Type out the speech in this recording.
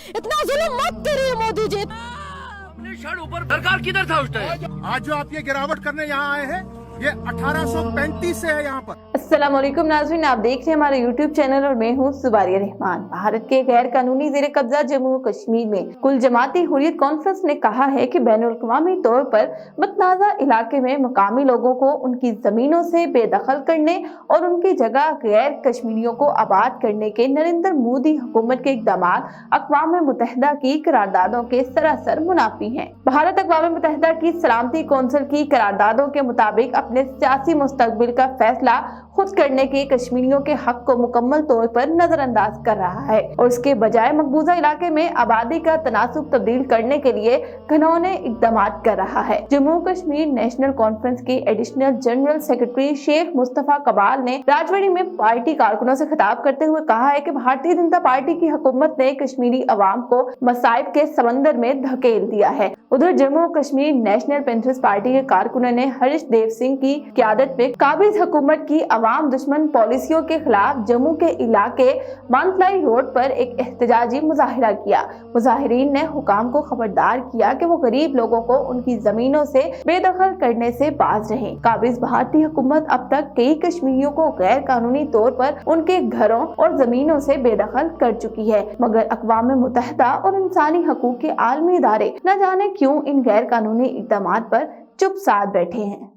इतना जुल्म मत करिए मोदी जी। अपने क्षण ऊपर सरकार किधर था उस टाइम? आज जो आप ये गिरावट करने यहाँ आए हैं, ये 1835 से है यहाँ पर। अस्सलाम वालेकुम नाज़रीन, आप देख रहे हैं हमारा यूट्यूब चैनल और मैं हूँ सुबारिया रहमान। भारत के गैर कानूनी जेर कब्जा जम्मू और कश्मीर में कुल जमाती हुर्रियत कॉन्फ्रेंस ने कहा है कि बैनुल-अक़वामी तौर पर मतनाज़ा इलाके में मकामी लोगों को उनकी जमीनों से बेदखल करने और उनकी जगह गैर कश्मीरियों को आबाद करने के नरेंद्र मोदी हुकूमत के इक़दाम अक़वाम मुत्तहिदा की करारदादों के सरासर मुनाफी हैं। भारत अक़वाम मुत्तहिदा की सलामती कौंसिल की करारदादों के मुताबिक अपने सियासी मुस्तक़बिल का फैसला खुद करने के कश्मीरियों के हक को मुकम्मल तौर पर नजरअंदाज कर रहा है और उसके बजाय मकबूजा इलाके में आबादी का तनासुब तब्दील करने के लिए घनौने इक़दाम कर रहा है। जम्मू कश्मीर नेशनल कॉन्फ्रेंस के additional general secretary Sheikh Mustafa Kabal ने राजौरी में पार्टी कारकुनों से खिताब करते हुए कहा है कि भारतीय जनता पार्टी की हुकूमत ने कश्मीरी अवाम को मसाइब के समंदर में धकेल दिया है। उधर Jammu Kashmir national panthers party के कारकुनों ने हरीश देव सिंह की क़यादत में काबिज हुकूमत की अवाम दुश्मन पॉलिसियों के खिलाफ जम्मू के इलाके मानतलाई रोड पर एक एहतजाजी मुजाहिरा किया। मुजाहिरीन ने हुकाम को खबरदार किया कि वो गरीब लोगों को उनकी जमीनों से बेदखल करने से बाज रहें। काबिज भारतीय हुकूमत अब तक कई कश्मीरियों को गैर कानूनी तौर पर उनके घरों और जमीनों से बेदखल कर चुकी है, मगर अक़वाम मुत्तहिदा और इंसानी हकूक़ के आलमी इदारे न जाने क्यों इन गैर कानूनी इक़दामात पर चुप साध बैठे हैं।